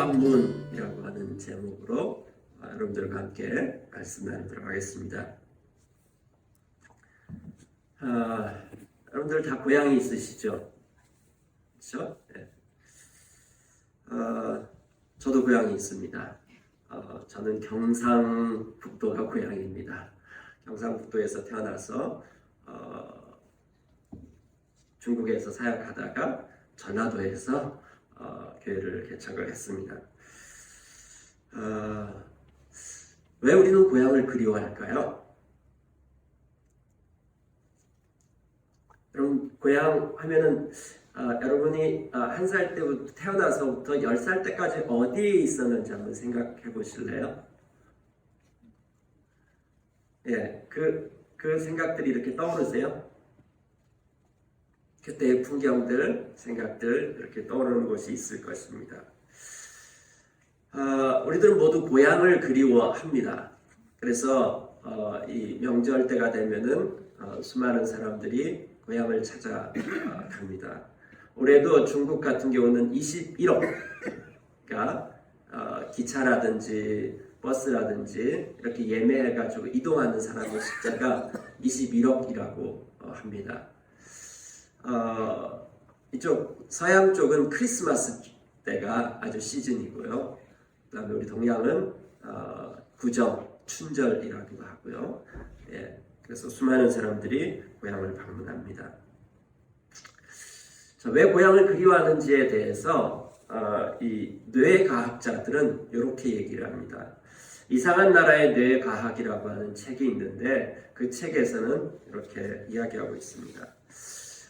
방문이라고 하는 제목으로 여러분들과 함께 말씀 나누도록 하겠습니다. 여러분들 다 고향이 있으시죠? 그렇죠? 네. 저도 고향이 있습니다. 저는 경상북도가 고향입니다. 경상북도에서 태어나서 중국에서 사역하다가 전라도에서 교회를 개척을 했습니다. 왜 우리는 고향을 그리워할까요? 여러분, 고향 하면은 여러분이 1살 때부터 태어나서부터 10살 때까지 어디에 있었는지 한번 생각해 보실래요? 예, 그 생각들이 이렇게 떠오르세요? 그때의 풍경들, 생각들 이렇게 떠오르는 곳이 있을 것입니다. 우리들은 모두 고향을 그리워합니다. 그래서 이 명절 때가 되면은 수많은 사람들이 고향을 찾아갑니다. 올해도 중국 같은 경우는 21억가 기차라든지 버스라든지 이렇게 예매해가지고 이동하는 사람의 숫자가 21억이라고 합니다. 이쪽 서양 쪽은 크리스마스 때가 아주 시즌이고요. 그다음에 우리 동양은 구정, 춘절이라기도 하고요. 예, 그래서 수많은 사람들이 고향을 방문합니다. 자, 왜 고향을 그리워하는지에 대해서 이 뇌과학자들은 이렇게 얘기를 합니다. 이상한 나라의 뇌과학이라고 하는 책이 있는데 그 책에서는 이렇게 이야기하고 있습니다.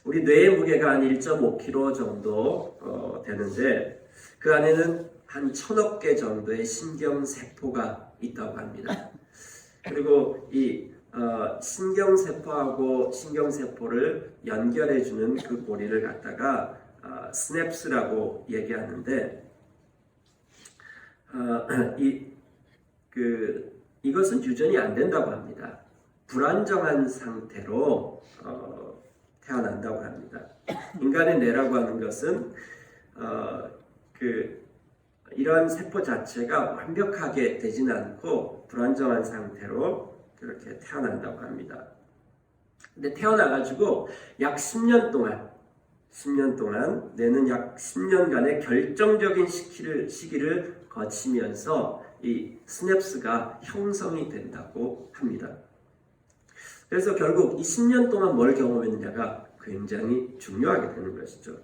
우리 뇌의 무게가 한 1.5kg 정도 되는데 그 안에는 한 1000억 개 정도의 신경세포가 있다고 합니다. 그리고 이 신경세포하고 신경세포를 연결해주는 그 고리를 갖다가 스냅스라고 얘기하는데 이것은 유전이 안 된다고 합니다. 불안정한 상태로 태어난다고 합니다. 인간의 뇌라고 하는 것은 이런 세포 자체가 완벽하게 되지는 않고 불안정한 상태로 그렇게 태어난다고 합니다. 근데 태어나가지고 약 10년 동안 뇌는 약 10년간의 결정적인 시기를 거치면서 이 스냅스가 형성이 된다고 합니다. 그래서 결국 이 10년 동안 뭘 경험했느냐가 굉장히 중요하게 되는 것이죠.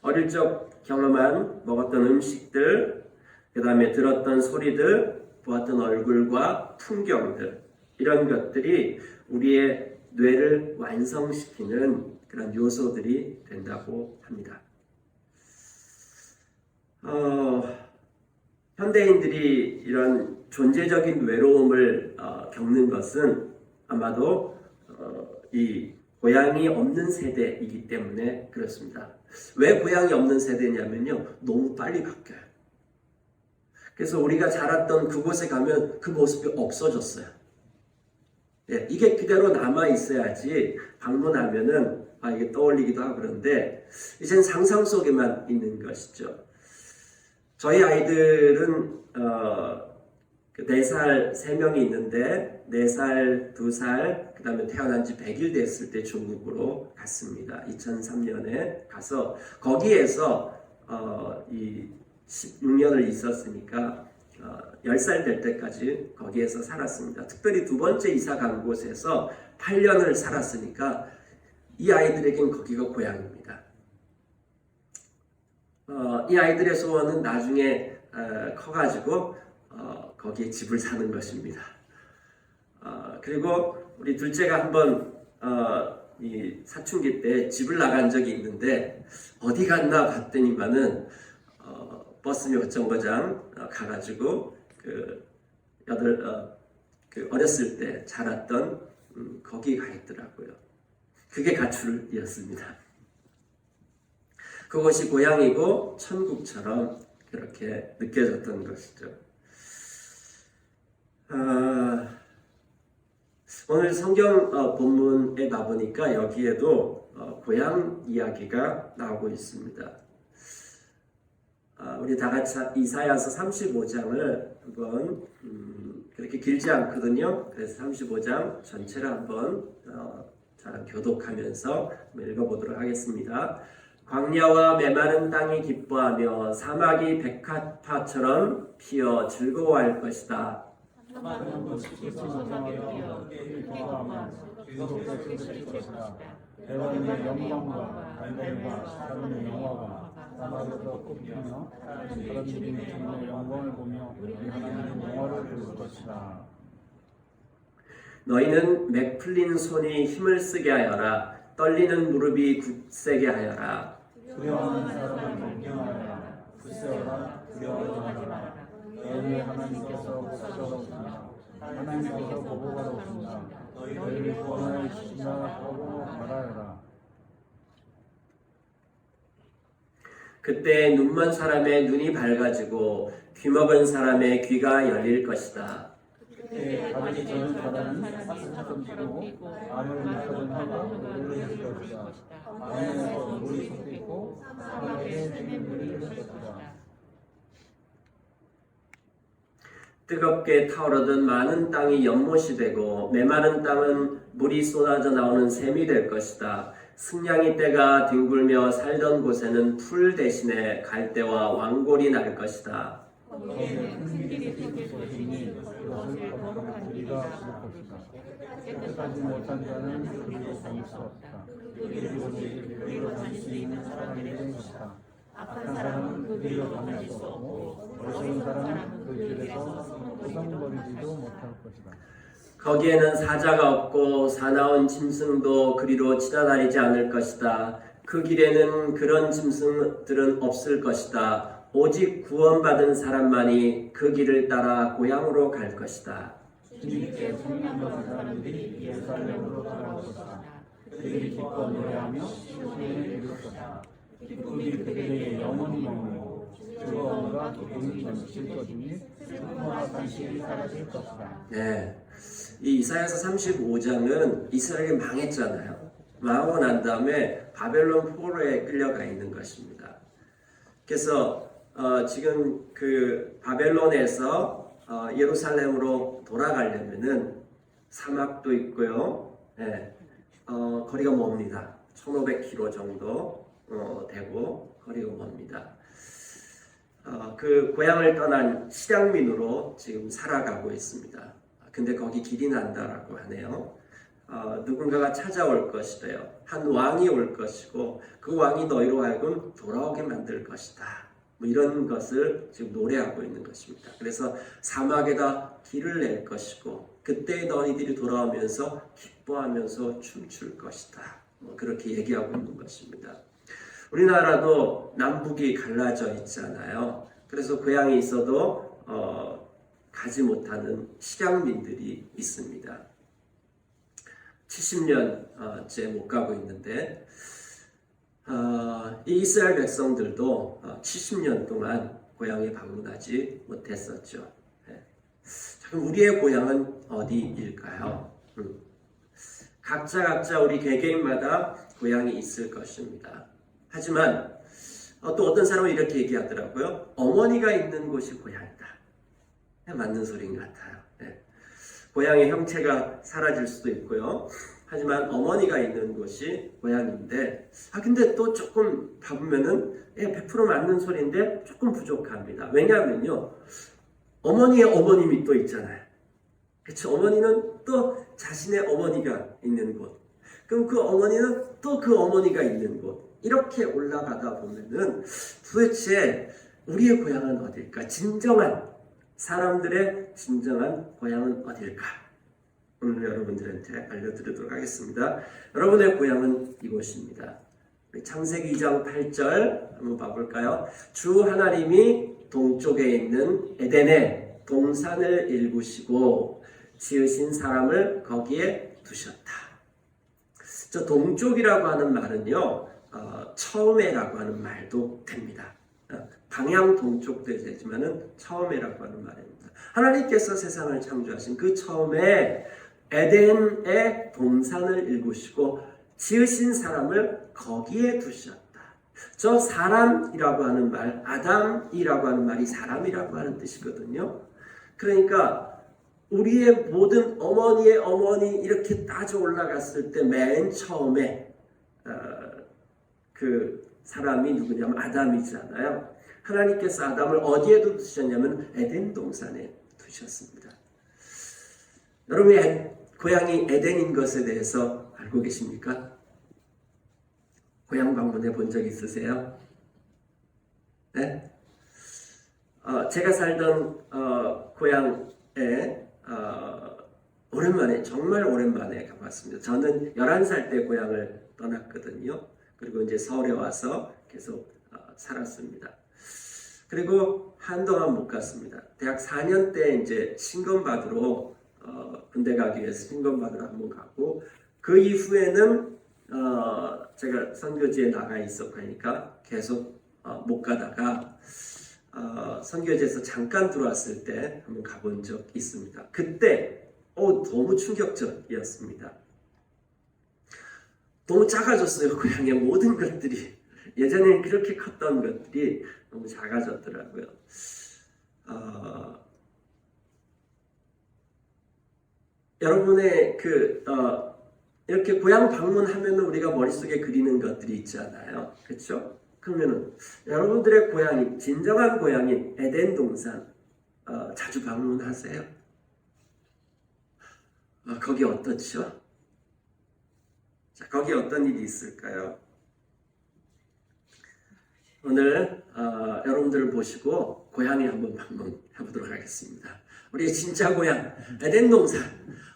어릴 적 경험한 먹었던 음식들, 그 다음에 들었던 소리들, 보았던 얼굴과 풍경들, 이런 것들이 우리의 뇌를 완성시키는 그런 요소들이 된다고 합니다. 현대인들이 이런 존재적인 외로움을 겪는 것은 아마도 이 고향이 없는 세대이기 때문에 그렇습니다. 왜 고향이 없는 세대냐면요, 너무 빨리 바뀌어요. 그래서 우리가 자랐던 그곳에 가면 그 모습이 없어졌어요. 예, 이게 그대로 남아 있어야지 방문하면은 이게 떠올리기도 하고 그런데 이젠 상상 속에만 있는 것이죠. 저희 아이들은 4살 3명이 있는데 4살, 2살, 그 다음에 태어난 지 100일 됐을 때 중국으로 갔습니다. 2003년에 가서 거기에서 이 16년을 있었으니까 10살 될 때까지 거기에서 살았습니다. 특별히 두 번째 이사 간 곳에서 8년을 살았으니까 이 아이들에겐 거기가 고향입니다. 이 아이들의 소원은 나중에 커가지고 거기에 집을 사는 것입니다. 그리고 우리 둘째가 한번 이 사춘기 때 집을 나간 적이 있는데 어디 갔나 봤더니만은 버스며 정거장 가가지고 어렸을 때 자랐던 거기 가 있더라고요. 그게 가출이었습니다. 그곳이 고향이고 천국처럼 그렇게 느껴졌던 것이죠. 오늘 성경 본문에 가보니까 여기에도 고향 이야기가 나오고 있습니다. 우리 다 같이 이사야서 35장을 한번 그렇게 길지 않거든요. 그래서 35장 전체를 한번 잘 교독하면서 읽어보도록 하겠습니다. 광야와 메마른 땅이 기뻐하며 사막이 백합화처럼 피어 즐거워할 것이다. 대왕의 영광과 알멜과 사람의 영화가 사마리아로 꼽히며 사람들이 주님의 영광을 보며 우리 하나님의 영화를 부를 것이다. 너희는 맥 풀린 손이 힘을 쓰게 하여라. 떨리는 무릎이 굳세게 하여라. 두려워하는 사람을 존경하여라. 굳세어라. 두려워하지 마라. 너희의 하나님께서 복수하옵니다. 하나님께서 보복하옵니다. 너희를 구원하여 주시나 하고 말하여라. 그때 눈먼 사람의 눈이 밝아지고 귀먹은 사람의 귀가 열릴 것이다. 그때 다리 저는 사람이 사슴처럼 뛰고 암을 못하던 하가 물을 흘릴 것이다. 암에서 물이 솟고 사막에 샘물이 흐를 것이다. 뜨겁게 타오르던 많은 땅이 연못이 되고 메마른 땅은 물이 쏟아져 나오는 샘이 될 것이다. 승냥이 떼가 뒹굴며 살던 곳에는 풀 대신에 갈대와 왕골이 날 것이다. 거기에는 큰 길이 솟을 것이니 그것을 거룩한 길이라 부를 것이다. 끝까지 못한 자는 그리로 다닐 수 없다. 그리로 다닐 수 있는 사람이 될 것이다. 악한 사람은 그 길로 다닐 수 없고 어리석은 사람은 그 길에서 소상거리지도 못할 것이다. 거기에는 사자가 없고 사나운 짐승도 그리로 지나다니지 않을 것이다. 그 길에는 그런 짐승들은 없을 것이다. 오직 구원받은 사람만이 그 길을 따라 고향으로 갈 것이다. 주님께 성령받은 사람들이 예루살렘으로 돌아올 것이다. 그들이 기뻐 노래하며 시온에 이를 것이다. 기쁨이 그들에게 영원히 머물고 즐거움과 기쁨이 넘칠 것이니 슬픔과 간식이 사라질 것이다. 네, 이 이사야서 35장은 이스라엘이 망했잖아요. 망하고 난 다음에 바벨론 포로에 끌려가 있는 것입니다. 그래서 지금 그 바벨론에서 예루살렘으로 돌아가려면은 사막도 있고요. 네, 거리가 멉니다. 1500km 정도 되고 거리가 멉니다. 그 고향을 떠난 실향민으로 지금 살아가고 있습니다. 근데 거기 길이 난다라고 하네요. 누군가가 찾아올 것이래요. 한 왕이 올 것이고 그 왕이 너희로 하여금 돌아오게 만들 것이다. 뭐 이런 것을 지금 노래하고 있는 것입니다. 그래서 사막에다 길을 낼 것이고 그때 너희들이 돌아오면서 기뻐하면서 춤출 것이다. 뭐 그렇게 얘기하고 있는 것입니다. 우리나라도 남북이 갈라져 있잖아요. 그래서 고향이 있어도 가지 못하는 실향민들이 있습니다. 70년째 못 가고 있는데 이 이스라엘 백성들도 70년 동안 고향에 방문하지 못했었죠. 그럼 우리의 고향은 어디일까요? 각자 우리 개개인마다 고향이 있을 것입니다. 하지만 또 어떤 사람은 이렇게 얘기하더라고요. 어머니가 있는 곳이 고향이다. 맞는 소리인 것 같아요. 고향의 형체가 사라질 수도 있고요. 하지만 어머니가 있는 곳이 고향인데 근데 또 조금 봐보면은 100% 맞는 소리인데 조금 부족합니다. 왜냐하면요. 어머니의 어머님이 또 있잖아요. 그렇죠? 어머니는 또 자신의 어머니가 있는 곳. 그럼 그 어머니는 또 그 어머니가 있는 곳. 이렇게 올라가다 보면은 도대체 우리의 고향은 어딜까? 진정한 사람들의 진정한 고향은 어딜까? 오늘 여러분들한테 알려드리도록 하겠습니다. 여러분의 고향은 이곳입니다. 창세기 2장 8절 한번 봐볼까요? 주 하나님이 동쪽에 있는 에덴에 동산을 일구시고 지으신 사람을 거기에 두셨다. 저 동쪽이라고 하는 말은요, 처음에라고 하는 말도 됩니다. 방향 동쪽도 되지만은 처음에라고 하는 말입니다. 하나님께서 세상을 창조하신 그 처음에 에덴의 동산을 일구시고 지으신 사람을 거기에 두셨다. 저 사람이라고 하는 말, 아담이라고 하는 말이 사람이라고 하는 뜻이거든요. 그러니까 우리의 모든 어머니의 어머니 이렇게 따져 올라갔을 때 맨 처음에 그 사람이 누구냐면 아담이잖아요. 하나님께서 아담을 어디에 두셨냐면 에덴 동산에 두셨습니다. 여러분의 고향이 에덴인 것에 대해서 알고 계십니까? 고향 방문해 본 적 있으세요? 네? 제가 살던 고향에 오랜만에, 정말 오랜만에 가봤습니다. 저는 11살 때 고향을 떠났거든요. 그리고 이제 서울에 와서 계속 살았습니다. 그리고 한동안 못 갔습니다. 대학 4년 때 이제 신검 받으러 군대 가기 위해서 신검 받으러 한번 가고, 그 이후에는 제가 선교지에 나가 있었고 하니까 계속 못 가다가 선교지에서 잠깐 들어왔을 때 한번 가본 적 있습니다. 그때 너무 충격적이었습니다. 너무 작아졌어요. 고향의 모든 것들이. 예전에는 그렇게 컸던 것들이 너무 작아졌더라고요. 여러분의 이렇게 고향 방문하면 우리가 머릿속에 그리는 것들이 있잖아요. 그렇죠? 그러면은 여러분들의 고향이, 진정한 고향인 에덴 동산 자주 방문하세요? 거기 어떻죠? 자, 거기 어떤 일이 있을까요? 오늘 여러분들을 보시고 고향에 한번 방문해 보도록 하겠습니다. 우리의 진짜 고향 에덴 동산,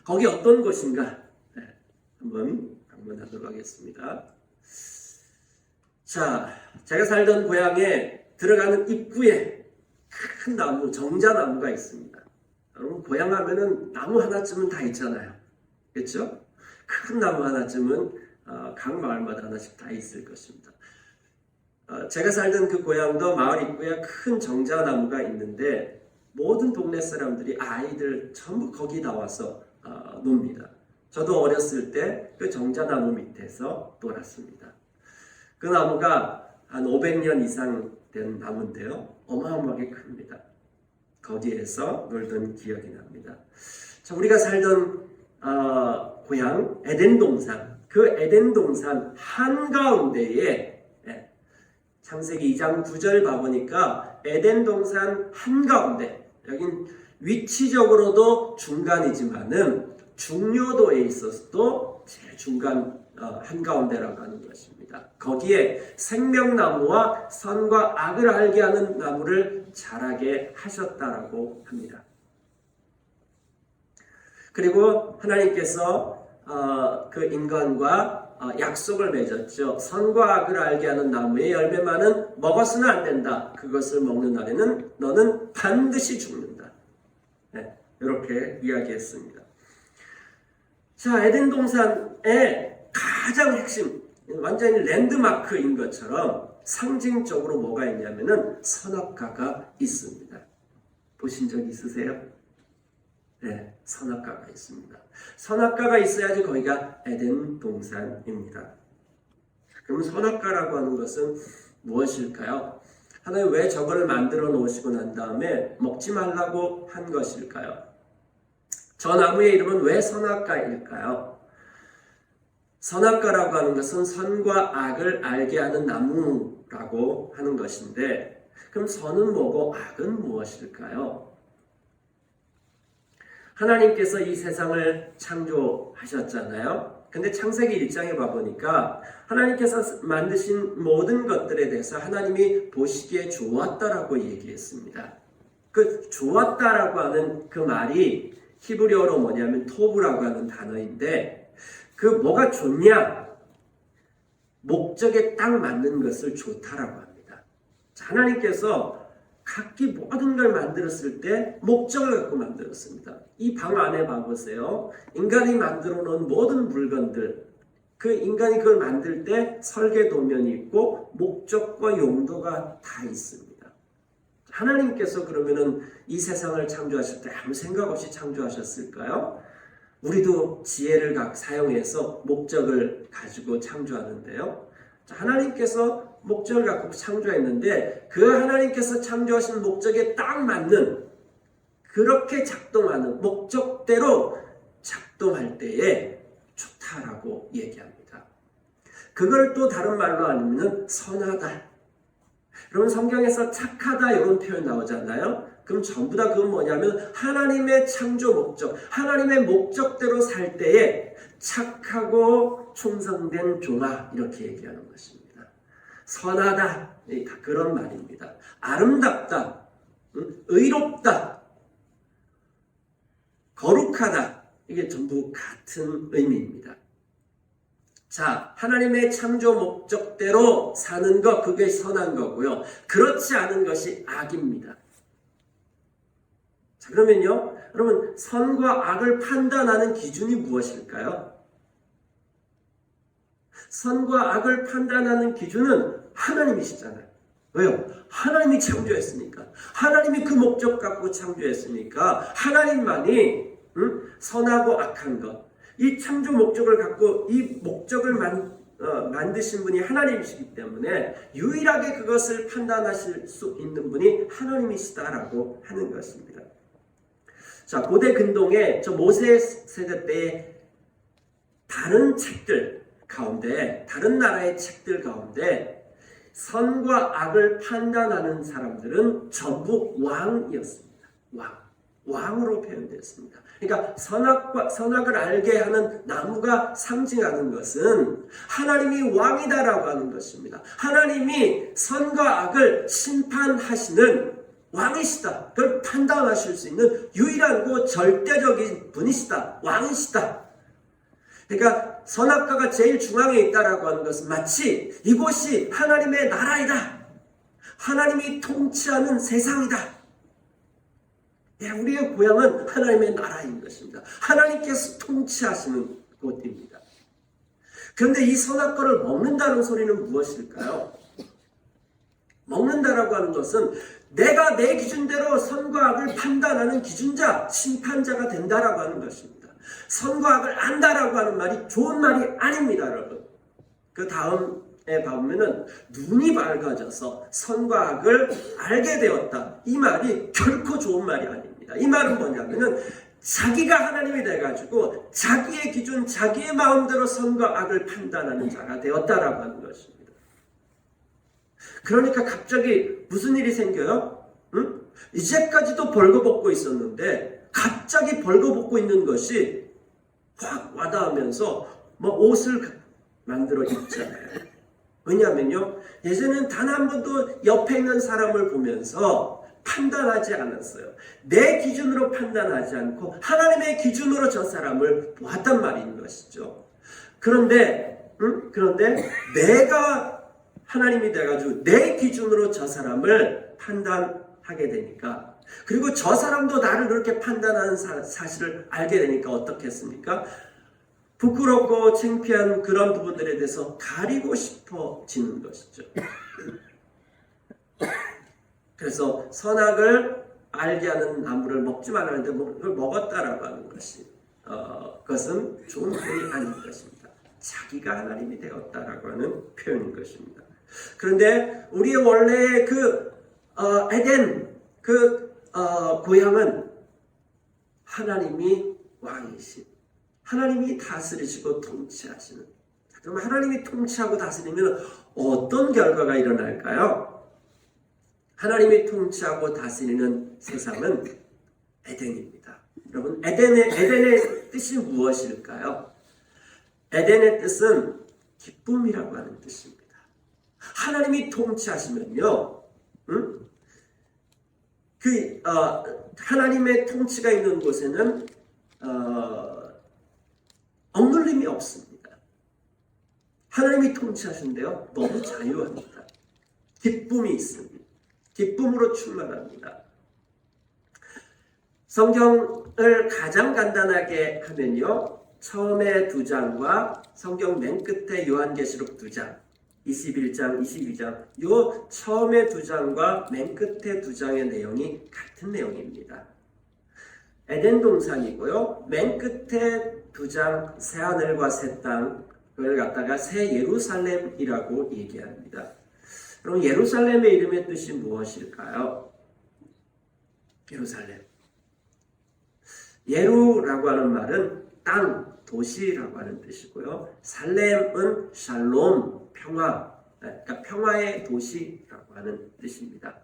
거기 어떤 곳인가? 네, 한번 방문하도록 하겠습니다. 자, 제가 살던 고향에 들어가는 입구에 큰 나무, 정자나무가 있습니다. 여러분, 고향 하면은 나무 하나쯤은 다 있잖아요. 그렇죠? 큰 나무 하나쯤은 각 마을마다 하나씩 다 있을 것입니다. 제가 살던 그 고향도 마을 입구에 큰 정자나무가 있는데, 모든 동네 사람들이, 아이들 전부 거기 나와서 놉니다. 저도 어렸을 때 그 정자나무 밑에서 놀았습니다. 그 나무가 한 500년 이상 된 나무인데요, 어마어마하게 큽니다. 거기에서 놀던 기억이 납니다. 자, 우리가 살던 고향 에덴 동산, 그 에덴 동산 한가운데에, 창세기 2장 9절 봐보니까 에덴 동산 한가운데, 여긴 위치적으로도 중간이지만은 중요도에 있어서도 제일 중간, 한가운데라고 하는 것입니다. 거기에 생명나무와 선과 악을 알게 하는 나무를 자라게 하셨다라고 합니다. 그리고 하나님께서 그 인간과 약속을 맺었죠. 선과 악을 알게 하는 나무의 열매만은 먹어서는 안 된다. 그것을 먹는 날에는 너는 반드시 죽는다. 네, 이렇게 이야기했습니다. 자, 에덴 동산의 가장 핵심, 완전히 랜드마크인 것처럼 상징적으로 뭐가 있냐면은 선악과가 있습니다. 보신 적 있으세요? 네, 선악과가 있습니다. 선악과가 있어야지 거기가 에덴 동산입니다. 그럼 선악과라고 하는 것은 무엇일까요? 하나님 왜 저걸 만들어 놓으시고 난 다음에 먹지 말라고 한 것일까요? 저 나무의 이름은 왜 선악과일까요? 선악과라고 하는 것은 선과 악을 알게 하는 나무라고 하는 것인데, 그럼 선은 뭐고 악은 무엇일까요? 하나님께서 이 세상을 창조하셨잖아요. 근데 창세기 1장에 봐보니까 하나님께서 만드신 모든 것들에 대해서 하나님이 보시기에 좋았다라고 얘기했습니다. 그 좋았다라고 하는 그 말이 히브리어로 뭐냐면 토브라고 하는 단어인데, 그 뭐가 좋냐? 목적에 딱 맞는 것을 좋다라고 합니다. 하나님께서 각기 모든 걸 만들었을 때 목적을 갖고 만들었습니다. 이 방 안에 봐보세요. 인간이 만들어 놓은 모든 물건들, 그 인간이 그걸 만들 때 설계 도면이 있고 목적과 용도가 다 있습니다. 하나님께서 그러면은 이 세상을 창조하실 때 아무 생각 없이 창조하셨을까요? 우리도 지혜를 사용해서 목적을 가지고 창조하는데요. 하나님께서 목적을 갖고 창조했는데 그 하나님께서 창조하신 목적에 딱 맞는 그렇게 작동하는 목적대로 작동할 때에 좋다라고 얘기합니다. 그걸 또 다른 말로 하면 선하다. 여러분 성경에서 착하다 이런 표현 나오잖아요. 그럼 전부 다 그건 뭐냐면 하나님의 창조 목적, 하나님의 목적대로 살 때에 착하고 충성된 종아 이렇게 얘기하는 것입니다. 선하다, 다 그런 말입니다. 아름답다, 의롭다, 거룩하다, 이게 전부 같은 의미입니다. 자, 하나님의 창조 목적대로 사는 것, 그게 선한 거고요. 그렇지 않은 것이 악입니다. 자, 그러면요, 여러분, 선과 악을 판단하는 기준이 무엇일까요? 선과 악을 판단하는 기준은 하나님이시잖아요. 왜요? 하나님이 창조했으니까. 하나님이 그 목적 갖고 창조했으니까 하나님만이 선하고 악한 것, 이 창조 목적을 갖고 이 목적을 만드신 분이 하나님이시기 때문에 유일하게 그것을 판단하실 수 있는 분이 하나님이시다라고 하는 것입니다. 자, 고대 근동의 저 모세 세대 때의 다른 책들 가운데, 다른 나라의 책들 가운데 선과 악을 판단하는 사람들은 전부 왕이었습니다. 왕으로 표현되었습니다. 그러니까 선악을 알게 하는 나무가 상징하는 것은 하나님이 왕이다라고 하는 것입니다. 하나님이 선과 악을 심판하시는 왕이시다. 그걸 판단하실 수 있는 유일하고 절대적인 분이시다. 왕이시다. 그러니까 선악과가 제일 중앙에 있다라고 하는 것은 마치 이곳이 하나님의 나라이다. 하나님이 통치하는 세상이다. 우리의 고향은 하나님의 나라인 것입니다. 하나님께서 통치하시는 곳입니다. 그런데 이 선악과를 먹는다는 소리는 무엇일까요? 먹는다라고 하는 것은 내가 내 기준대로 선과 악을 판단하는 기준자, 심판자가 된다라고 하는 것입니다. 선과 악을 안다라고 하는 말이 좋은 말이 아닙니다, 여러분. 그 다음에 보면은 눈이 밝아져서 선과 악을 알게 되었다. 이 말이 결코 좋은 말이 아닙니다. 이 말은 뭐냐면은 자기가 하나님이 돼가지고 자기의 기준, 자기의 마음대로 선과 악을 판단하는 자가 되었다라고 하는 것입니다. 그러니까 갑자기 무슨 일이 생겨요? 이제까지도 벌거벗고 있었는데 갑자기 벌거벗고 있는 것이 확 와닿으면서 옷을 만들어 입잖아요. 왜냐하면요, 예전에는 단 한 번도 옆에 있는 사람을 보면서 판단하지 않았어요. 내 기준으로 판단하지 않고 하나님의 기준으로 저 사람을 보았단 말인 것이죠. 그런데 내가 하나님이 돼가지고 내 기준으로 저 사람을 판단하게 되니까, 그리고 저 사람도 나를 그렇게 판단하는 사실을 알게 되니까 어떻겠습니까? 부끄럽고 창피한 그런 부분들에 대해서 가리고 싶어지는 것이죠. 그래서 선악을 알게 하는 나무를 먹지 말라는데 그걸 먹었다라고 하는 것이 그것은 좋은 표현이 아닌 것입니다. 자기가 하나님이 되었다라고 하는 표현인 것입니다. 그런데 우리의 원래의 에덴 고향은 하나님이 왕이신, 하나님이 다스리시고 통치하시는. 그럼 하나님이 통치하고 다스리면 어떤 결과가 일어날까요? 하나님이 통치하고 다스리는 세상은 에덴입니다. 여러분, 에덴의 뜻이 무엇일까요? 에덴의 뜻은 기쁨이라고 하는 뜻입니다. 하나님이 통치하시면요, 하나님의 통치가 있는 곳에는 억눌림이 없습니다. 하나님이 통치하신데요, 너무 자유합니다. 기쁨이 있습니다. 기쁨으로 충만합니다. 성경을 가장 간단하게 하면요, 처음에 2장과 성경 맨 끝에 요한계시록 2장, 21장, 22장, 요 처음에 2장과 맨 끝에 2장의 내용이 같은 내용입니다. 에덴 동산이고요, 맨 끝에 2장 새하늘과 새 땅을 갖다가 새 예루살렘이라고 얘기합니다. 그럼 예루살렘의 이름의 뜻이 무엇일까요? 예루살렘. 예루라고 하는 말은 땅, 도시라고 하는 뜻이고요. 살렘은 샬롬, 평화, 그러니까 평화의 도시라고 하는 뜻입니다.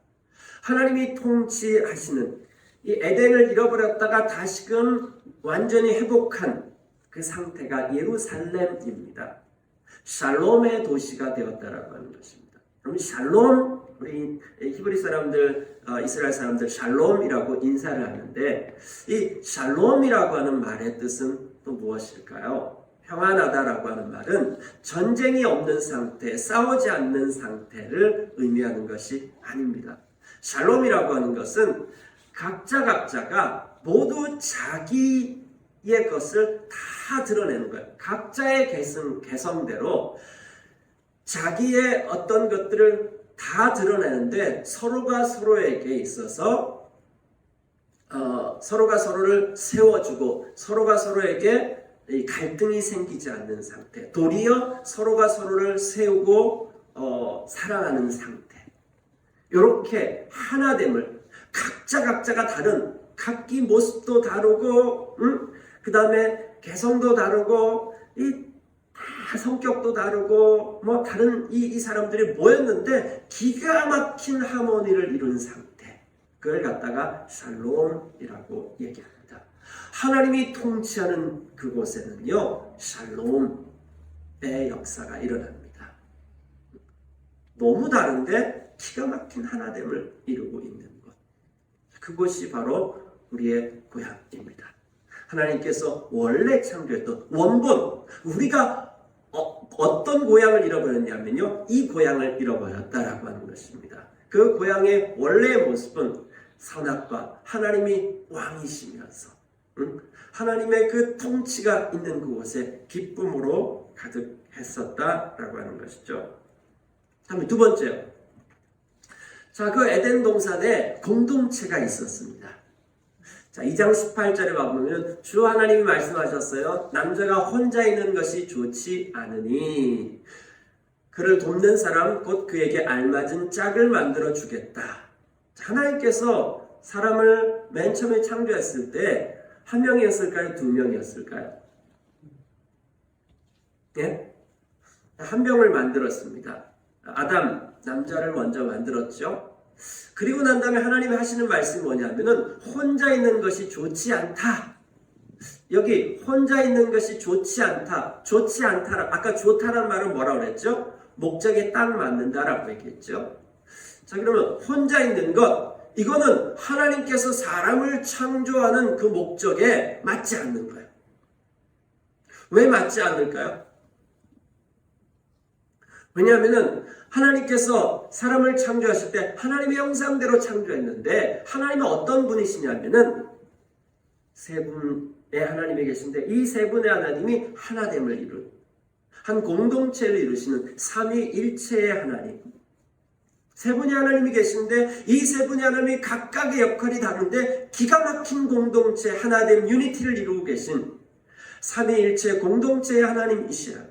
하나님이 통치하시는 이 에덴을 잃어버렸다가 다시금 완전히 회복한 그 상태가 예루살렘입니다. 샬롬의 도시가 되었다라고 하는 것입니다. 그럼 샬롬, 우리 히브리 사람들, 이스라엘 사람들 샬롬이라고 인사를 하는데 이 샬롬이라고 하는 말의 뜻은 또 무엇일까요? 평안하다라고 하는 말은 전쟁이 없는 상태, 싸우지 않는 상태를 의미하는 것이 아닙니다. 샬롬이라고 하는 것은 각자가 모두 자기의 것을 다 드러내는 거예요. 각자의 개성대로 자기의 어떤 것들을 다 드러내는데 서로가 서로에게 있어서 서로가 서로를 세워주고 서로가 서로에게 갈등이 생기지 않는 상태, 도리어 서로가 서로를 세우고 사랑하는 상태, 이렇게 하나됨을 각자가 다른 각기 모습도 다르고 그 다음에 개성도 다르고 다 성격도 다르고 뭐 다른 이 사람들이 모였는데 기가 막힌 하모니를 이룬 상태, 그걸 갖다가 샬롬이라고 얘기합니다. 하나님이 통치하는 그곳에는요 샬롬의 역사가 일어납니다. 너무 다른데 기가 막힌 하나됨을 이루고 있는 것, 그것이 바로 우리의 고향입니다. 하나님께서 원래 창조했던 원본, 우리가 어떤 고향을 잃어버렸냐면요 이 고향을 잃어버렸다라고 하는 것입니다. 그 고향의 원래의 모습은 선악과 하나님이 왕이시면서 하나님의 그 통치가 있는 그곳에 기쁨으로 가득했었다라고 하는 것이죠. 다음에 두 번째요. 자, 그 에덴 동산에 공동체가 있었습니다. 자, 2장 18절에 가보면 주 하나님이 말씀하셨어요. 남자가 혼자 있는 것이 좋지 않으니 그를 돕는 사람 곧 그에게 알맞은 짝을 만들어 주겠다. 하나님께서 사람을 맨 처음에 창조했을 때 한 명이었을까요? 두 명이었을까요? 예? 한 명을 만들었습니다. 아담, 남자를 먼저 만들었죠. 그리고 난 다음에 하나님이 하시는 말씀이 뭐냐면은 혼자 있는 것이 좋지 않다. 여기 혼자 있는 것이 좋지 않다. 좋지 않다. 아까 좋다라는 말은 뭐라고 그랬죠? 목적에 딱 맞는다라고 얘기했죠. 자, 그러면 혼자 있는 것, 이거는 하나님께서 사람을 창조하는 그 목적에 맞지 않는 거예요. 왜 맞지 않을까요? 왜냐하면은 하나님께서 사람을 창조하실 때 하나님의 형상대로 창조했는데 하나님은 어떤 분이시냐면은 세 분의 하나님이 계신데 이 세 분의 하나님이 하나됨을 이룬 한 공동체를 이루시는 삼위일체의 하나님, 세 분의 하나님이 계신데 이 세 분의 하나님이 각각의 역할이 다른데 기가 막힌 공동체 하나됨 유니티를 이루고 계신 삼위일체 공동체의 하나님이시라.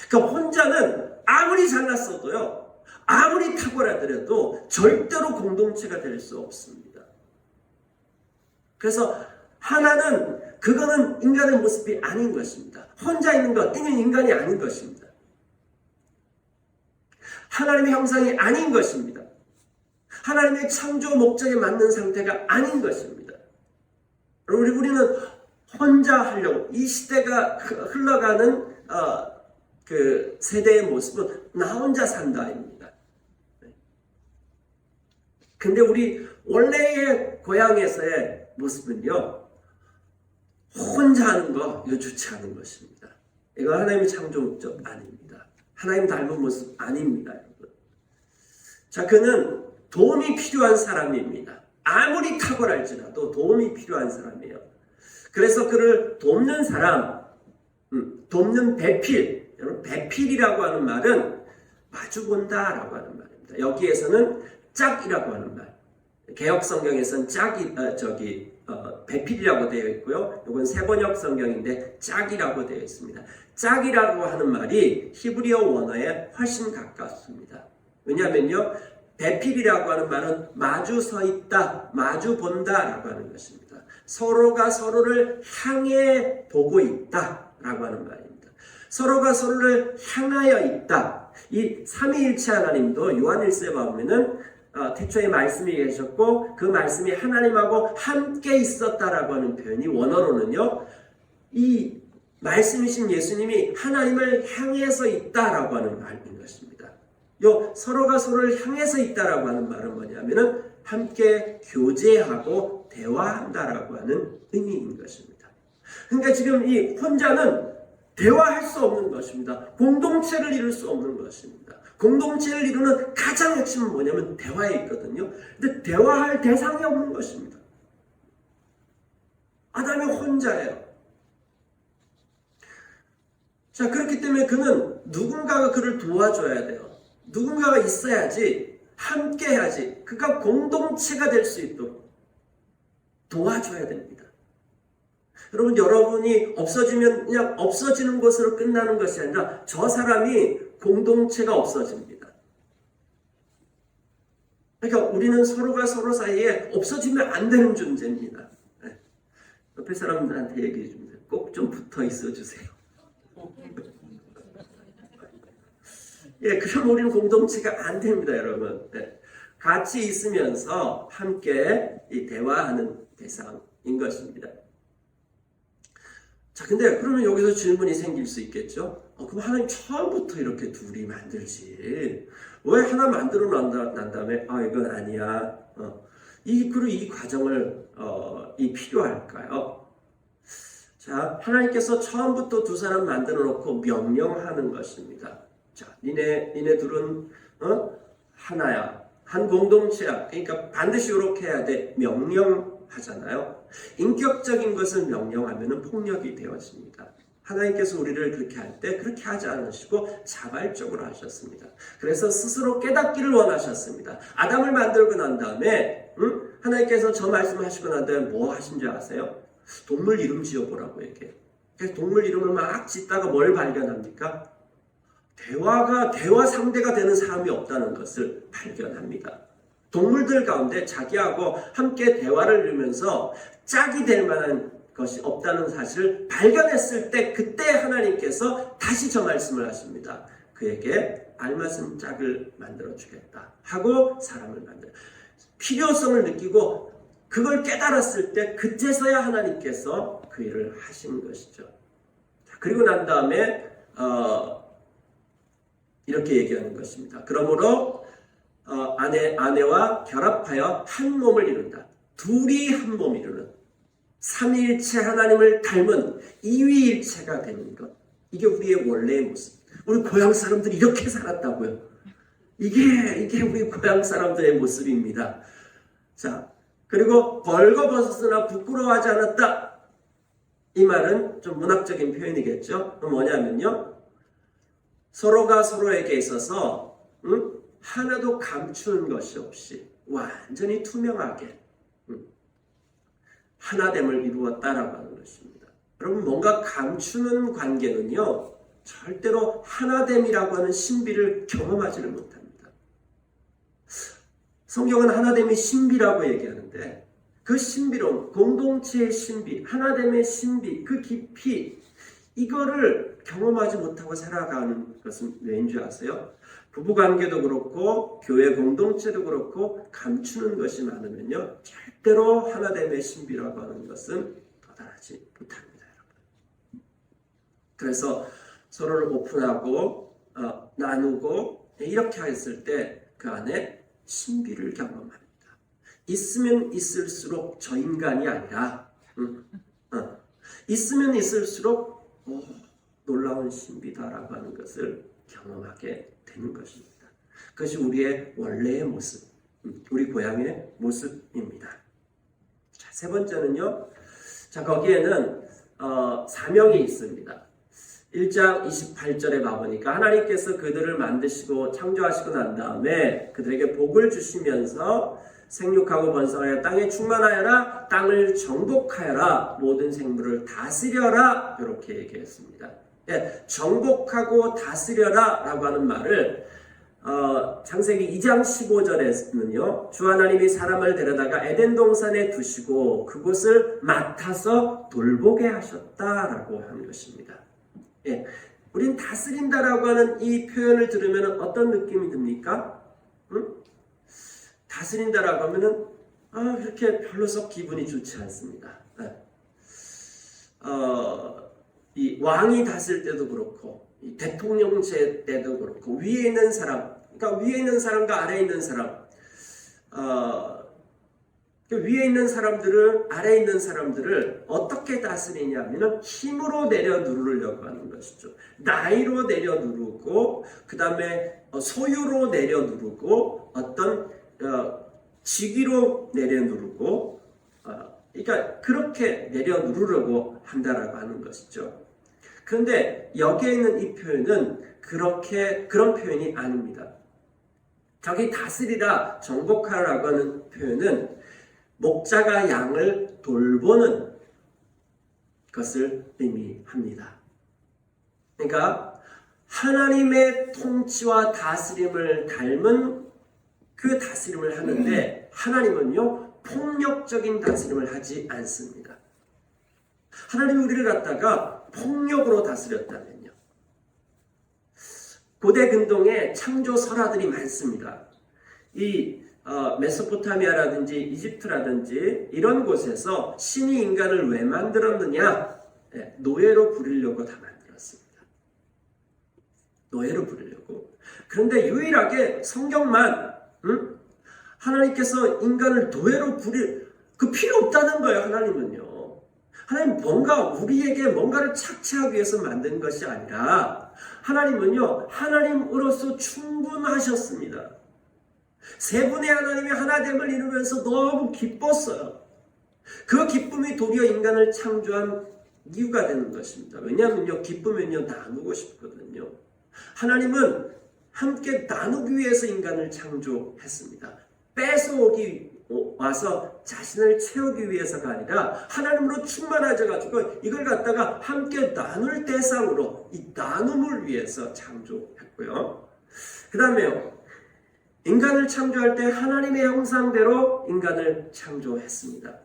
그러니까 혼자는 아무리 잘났어도요, 아무리 탁월하더라도 절대로 공동체가 될 수 없습니다. 그래서 하나는 그거는 인간의 모습이 아닌 것입니다. 혼자 있는 것, 이는 인간이 아닌 것입니다. 하나님의 형상이 아닌 것입니다. 하나님의 창조 목적에 맞는 상태가 아닌 것입니다. 우리는 혼자 하려고 이 시대가 흘러가는 그 세대의 모습은 나 혼자 산다입니다. 근데 우리 원래의 고향에서의 모습은요, 혼자 하는 거, 이거 좋지 않은 것입니다. 이거 하나님의 창조 목적 아닙니다. 하나님 닮은 모습 아닙니다, 여러분. 자, 그는 도움이 필요한 사람입니다. 아무리 탁월할지라도 도움이 필요한 사람이에요. 그래서 그를 돕는 사람, 돕는 배필, 여러분, 배필이라고 하는 말은 마주본다라고 하는 말입니다. 여기에서는 짝이라고 하는 말. 개역 성경에서는 배필이라고 되어 있고요. 이건 세번역 성경인데 짝이라고 되어 있습니다. 짝이라고 하는 말이 히브리어 원어에 훨씬 가깝습니다. 왜냐하면요, 배필이라고 하는 말은 마주 서 있다, 마주 본다라고 하는 것입니다. 서로가 서로를 향해 보고 있다라고 하는 말입니다. 서로가 서로를 향하여 있다. 이 삼위일체 하나님도 요한일서에 보면은 태초에 말씀이 계셨고 그 말씀이 하나님하고 함께 있었다라고 하는 표현이 원어로는요, 이 말씀이신 예수님이 하나님을 향해서 있다라고 하는 말인 것입니다. 요 서로가 서로를 향해서 있다라고 하는 말은 뭐냐면은 함께 교제하고 대화한다라고 하는 의미인 것입니다. 그러니까 지금 이 혼자는 대화할 수 없는 것입니다. 공동체를 이룰 수 없는 것입니다. 공동체를 이루는 가장 핵심은 뭐냐면 대화에 있거든요. 근데 대화할 대상이 없는 것입니다. 아담이 혼자예요. 자, 그렇기 때문에 그는 누군가가 그를 도와줘야 돼요. 누군가가 있어야지, 함께 해야지, 그가 공동체가 될 수 있도록 도와줘야 됩니다. 여러분, 여러분이 없어지면 그냥 없어지는 것으로 끝나는 것이 아니라 저 사람이 공동체가 없어집니다. 그러니까 우리는 서로가 서로 사이에 없어지면 안 되는 존재입니다. 네. 옆에 사람들한테 얘기해 줍니다. 꼭 좀 붙어 있어 주세요. 예, 그럼 우리는 공동체가 안 됩니다, 여러분. 네. 같이 있으면서 함께 이 대화하는 대상인 것입니다. 자, 근데 그러면 여기서 질문이 생길 수 있겠죠? 그럼 하나님 처음부터 이렇게 둘이 만들지. 왜 하나 만들어 난 다음에, 이건 아니야. 그리고 이 과정을, 필요할까요? 자, 하나님께서 처음부터 두 사람 만들어 놓고 명령하는 것입니다. 자, 니네 둘은, 하나야. 한 공동체야. 그러니까 반드시 이렇게 해야 돼. 명령하잖아요. 인격적인 것을 명령하면 폭력이 되어집니다. 하나님께서 우리를 그렇게 할 때 그렇게 하지 않으시고 자발적으로 하셨습니다. 그래서 스스로 깨닫기를 원하셨습니다. 아담을 만들고 난 다음에 하나님께서 저 말씀하시고 난 다음에 뭐 하신 줄 아세요? 동물 이름 지어보라고 얘기해요. 그래서 동물 이름을 막 짓다가 뭘 발견합니까? 대화 상대가 되는 사람이 없다는 것을 발견합니다. 동물들 가운데 자기하고 함께 대화를 이루면서 짝이 될 만한 것이 없다는 사실을 발견했을 때 그때 하나님께서 다시 저 말씀을 하십니다. 그에게 알맞은 짝을 만들어 주겠다 하고 사람을 만들어 필요성을 느끼고 그걸 깨달았을 때 그때서야 하나님께서 그 일을 하신 것이죠. 그리고 난 다음에 이렇게 얘기하는 것입니다. 그러므로 아내와 결합하여 한 몸을 이룬다. 둘이 한 몸 이루는 삼위일체 하나님을 닮은 이위일체가 되는 것. 이게 우리의 원래의 모습. 우리 고향 사람들이 이렇게 살았다고요. 이게 우리 고향 사람들의 모습입니다. 자, 그리고 벌거벗었으나 부끄러워하지 않았다. 이 말은 좀 문학적인 표현이겠죠. 뭐냐면요, 서로가 서로에게 있어서 하나도 감추는 것이 없이 완전히 투명하게 하나됨을 이루었다라고 하는 것입니다. 여러분, 뭔가 감추는 관계는요, 절대로 하나됨이라고 하는 신비를 경험하지를 못합니다. 성경은 하나됨의 신비라고 얘기하는데 그 신비로움, 공동체의 신비, 하나됨의 신비, 그 깊이, 이거를 경험하지 못하고 살아가는 것은 왜인 줄 아세요? 부부관계도 그렇고 교회 공동체도 그렇고 감추는 것이 많으면요, 절대로 하나됨의 신비라고 하는 것은 도달하지 못합니다, 여러분. 그래서 서로를 오픈하고 나누고 이렇게 했을 때 그 안에 신비를 경험합니다. 있으면 있을수록 저 인간이 아니라 있으면 있을수록 놀라운 신비다라고 하는 것을 경험하게 되는 것입니다. 그것이 우리의 원래의 모습, 우리 고향의 모습입니다. 자, 세 번째는요. 자, 거기에는 사명이 있습니다. 1장 28절에 가보니까 하나님께서 그들을 만드시고 창조하시고 난 다음에 그들에게 복을 주시면서 생육하고 번성하여 땅에 충만하여라, 땅을 정복하여라, 모든 생물을 다스려라, 이렇게 얘기했습니다. 예, 정복하고 다스려라 라고 하는 말을 창세기 2장 15절에는요, 주 하나님이 사람을 데려다가 에덴 동산에 두시고 그곳을 맡아서 돌보게 하셨다라고 하는 것입니다. 예, 우린 다스린다라고 하는 이 표현을 들으면 어떤 느낌이 듭니까? 응? 다스린다라고 하면은 그렇게 별로 썩 기분이 좋지 않습니다. 예. 이 왕이 다스릴 때도 그렇고, 이 대통령제 때도 그렇고, 위에 있는 사람, 그러니까 위에 있는 사람과 아래에 있는 사람, 위에 있는 사람들을, 아래에 있는 사람들을 어떻게 다스리냐면은 힘으로 내려 누르려고 하는 것이죠. 나이로 내려 누르고, 그 다음에 소유로 내려 누르고, 어떤 직위로 내려 누르고, 그러니까 그렇게 내려 누르려고 한다라고 하는 것이죠. 그런데 여기에 있는 이 표현은 그런 표현이 아닙니다. 저기 다스리라, 정복하라고 하는 표현은 목자가 양을 돌보는 것을 의미합니다. 그러니까 하나님의 통치와 다스림을 닮은 그 다스림을 하는데, 하나님은요 폭력적인 다스림을 하지 않습니다. 하나님이 우리를 갖다가 폭력으로 다스렸다면요, 고대 근동에 창조 설화들이 많습니다. 이 메소포타미아라든지 이집트라든지 이런 곳에서 신이 인간을 왜 만들었느냐? 노예로 부리려고 다 만들었습니다. 노예로 부리려고. 그런데 유일하게 성경만 하나님께서 인간을 노예로 부릴 그 필요 없다는 거예요. 하나님은요. 하나님 뭔가 우리에게 뭔가를 착취하기 위해서 만든 것이 아니라, 하나님은요 하나님으로서 충분하셨습니다. 세 분의 하나님이 하나됨을 이루면서 너무 기뻤어요. 그 기쁨이 도리어 인간을 창조한 이유가 되는 것입니다. 왜냐하면요, 기쁘면요 나누고 싶거든요. 하나님은 함께 나누기 위해서 인간을 창조했습니다. 뺏어오기 와서 자신을 채우기 위해서가 아니라 하나님으로 충만하셔가지고 이걸 갖다가 함께 나눌 대상으로 이 나눔을 위해서 창조했고요. 그 다음에요, 인간을 창조할 때 하나님의 형상대로 인간을 창조했습니다.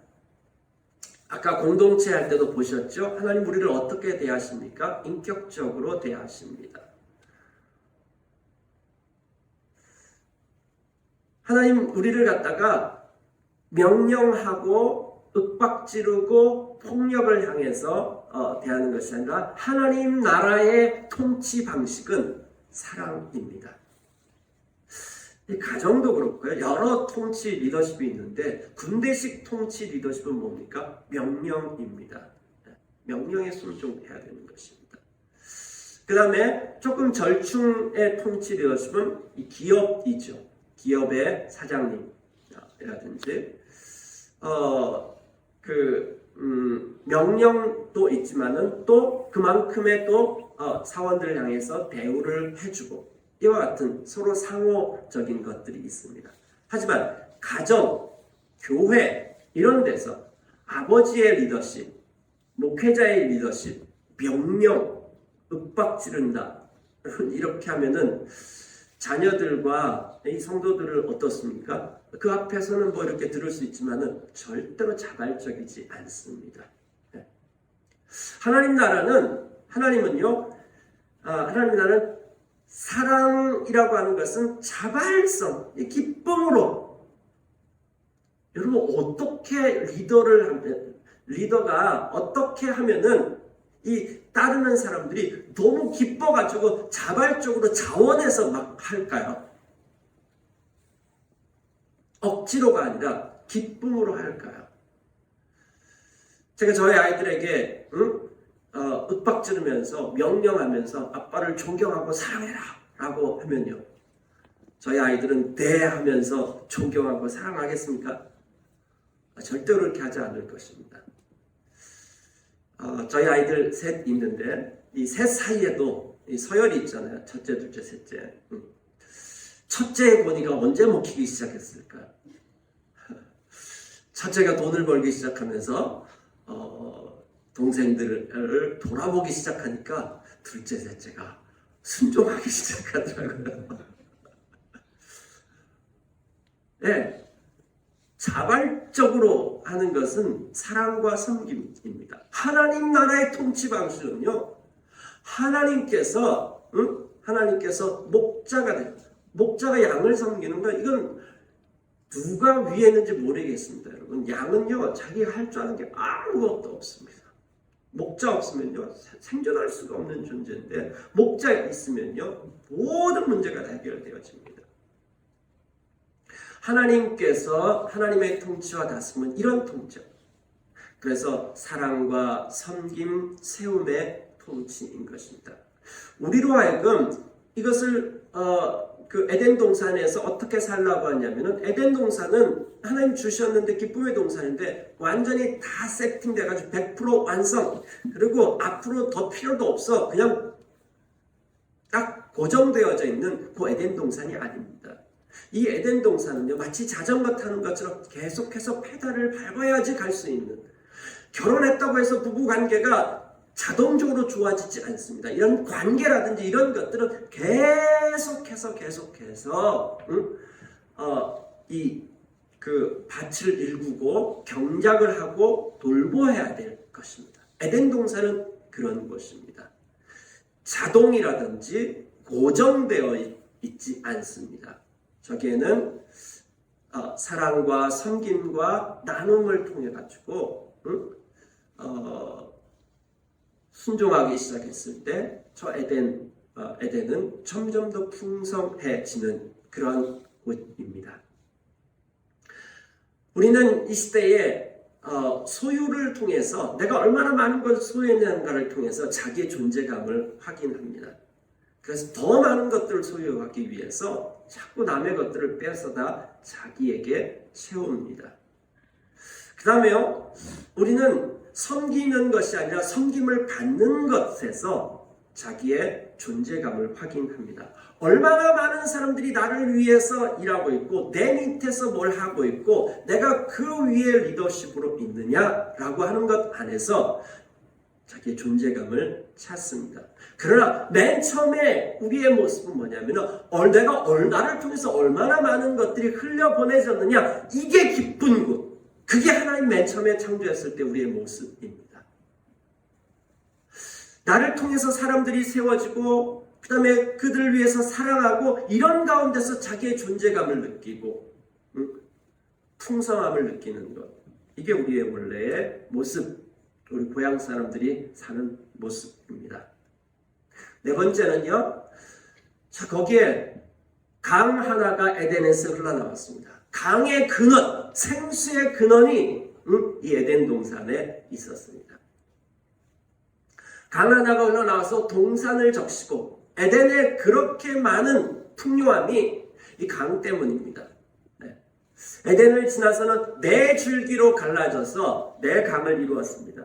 아까 공동체 할 때도 보셨죠? 하나님 우리를 어떻게 대하십니까? 인격적으로 대하십니다. 하나님 우리를 갖다가 명령하고 윽박지르고 폭력을 향해서 대하는 것이 아니라, 하나님 나라의 통치 방식은 사랑입니다. 이 가정도 그렇고요. 여러 통치 리더십이 있는데, 군대식 통치 리더십은 뭡니까? 명령입니다. 명령에 순종해야 되는 것입니다. 그 다음에 조금 절충의 통치 리더십은 이 기업이죠. 기업의 사장님이라든지 명령도 있지만은 또 그만큼의 또 사원들을 향해서 대우를 해주고, 이와 같은 서로 상호적인 것들이 있습니다. 하지만 가정, 교회 이런 데서 아버지의 리더십, 목회자의 리더십, 명령, 윽박지른다 이렇게 하면은 자녀들과 이 성도들을 어떻습니까? 그 앞에서는 뭐 이렇게 들을 수 있지만은 절대로 자발적이지 않습니다. 하나님 나라는, 하나님은요, 하나님 나라는 사랑이라고 하는 것은 자발성, 기쁨으로. 여러분, 어떻게 리더가 어떻게 하면은 이 따르는 사람들이 너무 기뻐가지고 자발적으로 자원해서 막 할까요? 억지로가 아니라 기쁨으로 할까요? 제가 저희 아이들에게 윽박지르면서 명령하면서 아빠를 존경하고 사랑해라 라고 하면요, 저희 아이들은 네 하면서 존경하고 사랑하겠습니까? 절대로 그렇게 하지 않을 것입니다. 저희 아이들 셋 있는데, 이 셋 사이에도 이 서열이 있잖아요. 첫째, 둘째, 셋째. 첫째의 권위가 언제 먹히기 시작했을까? 첫째가 돈을 벌기 시작하면서 동생들을 돌아보기 시작하니까 둘째, 셋째가 순종하기 시작하더라고요. 네, 자발적으로 하는 것은 사랑과 섬김입니다. 하나님 나라의 통치 방식은요, 하나님께서 목자가 양을 섬기는 거, 이건 누가 위에 있는지 모르겠습니다. 여러분, 양은요, 자기가 할 줄 아는 게 아무것도 없습니다. 목자 없으면요, 생존할 수가 없는 존재인데, 목자 있으면요, 모든 문제가 해결되어집니다. 하나님께서 하나님의 통치와 다스림은 이런 통치. 그래서 사랑과 섬김, 세움의 통치인 것입니다. 우리로 하여금 이것을 그 에덴 동산에서 어떻게 살라고 하냐면은, 에덴 동산은 하나님 주셨는데 기쁨의 동산인데 완전히 다 세팅돼가지고 100% 완성, 그리고 앞으로 더 필요도 없어, 그냥 딱 고정되어져 있는 그 에덴 동산이 아닙니다. 이 에덴 동산은요, 마치 자전거 타는 것처럼 계속해서 페달을 밟아야지 갈 수 있는, 결혼했다고 해서 부부 관계가 자동적으로 좋아지지 않습니다. 이런 관계라든지 이런 것들은 계속해서 그 밭을 일구고 경작을 하고 돌보아야 될 것입니다. 에덴 동산은 그런 것입니다. 자동이라든지 고정되어 있지 않습니다. 저기에는 사랑과 섬김과 나눔을 통해 가지고 순종하기 시작했을 때 저 에덴은 점점 더 풍성해지는 그런 곳입니다. 우리는 이 시대에 소유를 통해서, 내가 얼마나 많은 것을 소유했는가를 통해서 자기의 존재감을 확인합니다. 그래서 더 많은 것들을 소유하기 위해서 자꾸 남의 것들을 뺏어다 자기에게 채웁니다. 그 다음에요, 우리는 섬기는 것이 아니라 섬김을 받는 것에서 자기의 존재감을 확인합니다. 얼마나 많은 사람들이 나를 위해서 일하고 있고 내 밑에서 뭘 하고 있고 내가 그 위에 리더십으로 있느냐라고 하는 것 안에서 자기의 존재감을 찾습니다. 그러나 맨 처음에 우리의 모습은 뭐냐면, 내가 나를 통해서 얼마나 많은 것들이 흘려보내졌느냐, 이게 기쁜 곳. 그게 하나님 맨 처음에 창조했을 때 우리의 모습입니다. 나를 통해서 사람들이 세워지고, 그 다음에 그들을 위해서 사랑하고, 이런 가운데서 자기의 존재감을 느끼고 풍성함을 느끼는 것, 이게 우리의 원래의 모습, 우리 고향 사람들이 사는 모습입니다. 네 번째는요, 자, 거기에 강 하나가 에덴에서 흘러나왔습니다. 강의 근원, 생수의 근원이 이 에덴 동산에 있었습니다. 강 하나가 흘러나와서 동산을 적시고, 에덴에 그렇게 많은 풍요함이 이 강 때문입니다. 네. 에덴을 지나서는 네 줄기로 갈라져서 네 강을 이루었습니다.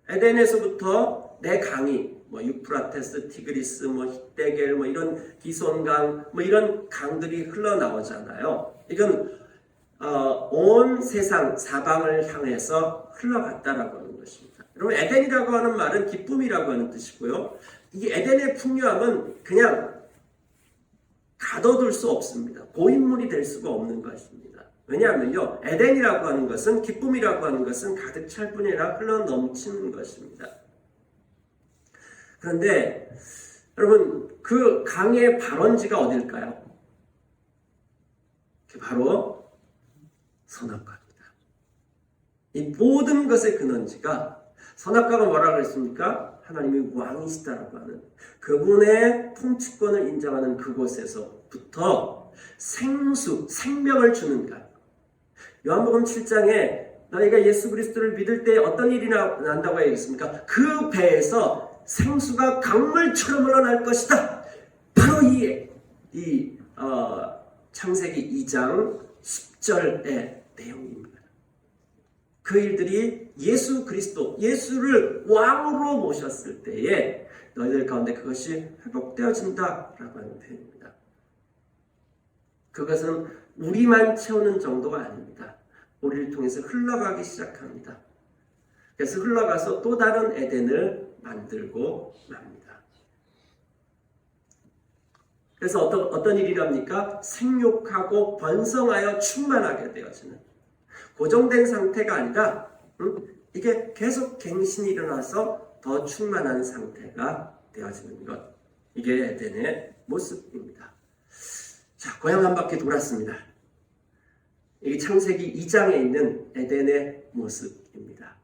에덴에서부터 네 강이 유프라테스, 티그리스, 히데겔, 이런 기손강, 이런 강들이 흘러나오잖아요. 이건 온 세상 사방을 향해서 흘러갔다라고 하는 것입니다. 여러분, 에덴이라고 하는 말은 기쁨이라고 하는 뜻이고요. 이 에덴의 풍요함은 그냥 가둬둘 수 없습니다. 고인물이 될 수가 없는 것입니다. 왜냐하면요, 에덴이라고 하는 것은, 기쁨이라고 하는 것은 가득 찰 뿐 아니라 흘러 넘치는 것입니다. 그런데 여러분, 그 강의 발원지가 어딜까요? 바로 선악과입니다. 이 모든 것의 근원지가, 선악과가 뭐라고 그랬습니까? 하나님이 왕이시다라고 하는, 그분의 통치권을 인정하는 그곳에서부터 생명을 주는 강. 요한복음 7장에 너희가 예수 그리스도를 믿을 때 어떤 일이 난다고 얘기했습니까? 그 배에서 생수가 강물처럼 흘러날 것이다. 바로 창세기 2장 10절의 내용입니다. 그 일들이 예수 그리스도, 예수를 왕으로 모셨을 때에 너희들 가운데 그것이 회복되어진다라고 하는 표현입니다. 그것은 우리만 채우는 정도가 아닙니다. 우리를 통해서 흘러가기 시작합니다. 그래서 흘러가서 또 다른 에덴을 만들고 맙니다. 그래서 어떤 일이랍니까? 생육하고 번성하여 충만하게 되어지는 고정된 상태가 아니라 이게 계속 갱신이 일어나서 더 충만한 상태가 되어지는 것. 이게 에덴의 모습입니다. 자, 고향 한 바퀴 돌았습니다. 이게 창세기 2장에 있는 에덴의 모습입니다.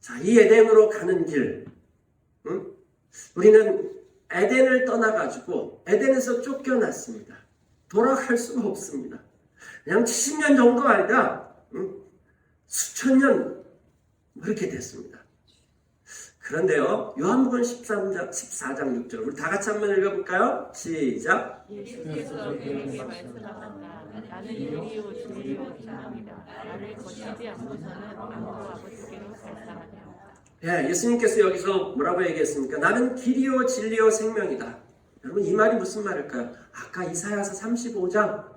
자, 이 에덴으로 가는 길, 우리는 에덴을 떠나가지고 에덴에서 쫓겨났습니다. 돌아갈 수가 없습니다. 그냥 70년 정도가 아니라 수천 년 이렇게 됐습니다. 그런데요, 요한복음 14장 6절 우리 다 같이 한번 읽어볼까요? 시작. 예수께서 그에게 말씀하셨다. 나는 길이요 진리요 생명이다. 나를 거치지 않고서는 아무도 아버지께로 갈 사람이 없다. 예, 예수님께서 여기서 뭐라고 얘기했습니까? 나는 길이요 진리요 생명이다. 여러분 이 말이 무슨 말일까요? 아까 이사야서 35장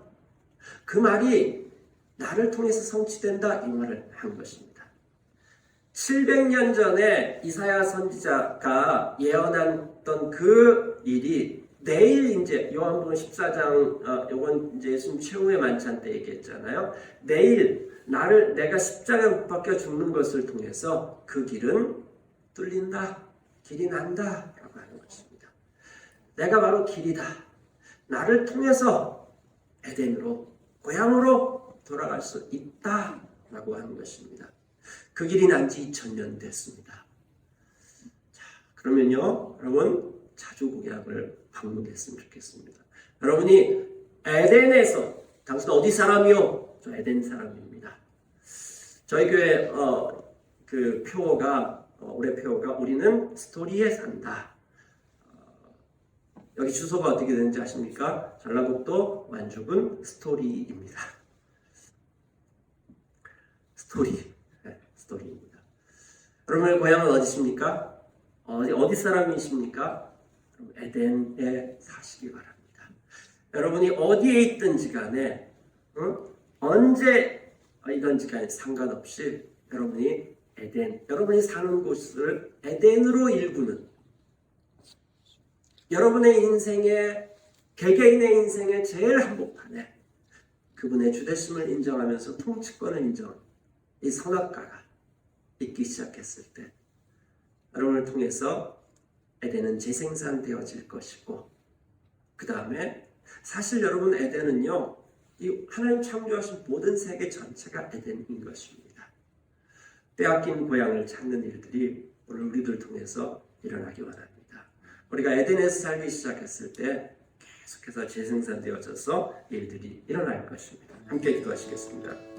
그 말이 나를 통해서 성취된다 이 말을 한 것입니다. 700년 전에 이사야 선지자가 예언했던 그 일이 내일 이제 요한복음 14장 요건 이제 예수님 최후의 만찬 때 얘기했잖아요. 내일 내가 십자가에 못 박혀 죽는 것을 통해서 그 길은 뚫린다. 길이 난다. 라고 하는 것입니다. 내가 바로 길이다. 나를 통해서 에덴으로 고향으로 돌아갈 수 있다. 라고 하는 것입니다. 그 길이 난 지 2000년 됐습니다. 자, 그러면요, 여러분 자주 구약을 방문했으면 좋겠습니다. 여러분이 에덴에서 당신 어디 사람이요? 저 에덴 사람입니다. 저희 교회 그 표어가 올해 표어가 우리는 스토리에 산다. 여기 주소가 어떻게 되는지 아십니까? 전라북도 완주군 스토리입니다. 스토리입니다. 여러분의 고향은 어디십니까? 어디 사람이십니까? 에덴에 사시기 바랍니다. 여러분이 어디에 있든지 간에 언제이든지 간에 상관없이 여러분이 여러분이 사는 곳을 에덴으로 일구는 여러분의 인생의 개개인의 인생의 제일 한복판에 그분의 주되심을 인정하면서 통치권을 인정하는 이 선악과가 있기 시작했을 때 여러분을 통해서 에덴은 재생산되어질 것이고 그 다음에 사실 여러분 에덴은요 이 하나님 창조하신 모든 세계 전체가 에덴인 것입니다. 빼앗긴 고향을 찾는 일들이 오늘 우리들 통해서 일어나기 원합니다. 우리가 에덴에서 살기 시작했을 때 계속해서 재생산되어져서 일들이 일어날 것입니다. 함께 기도하시겠습니다.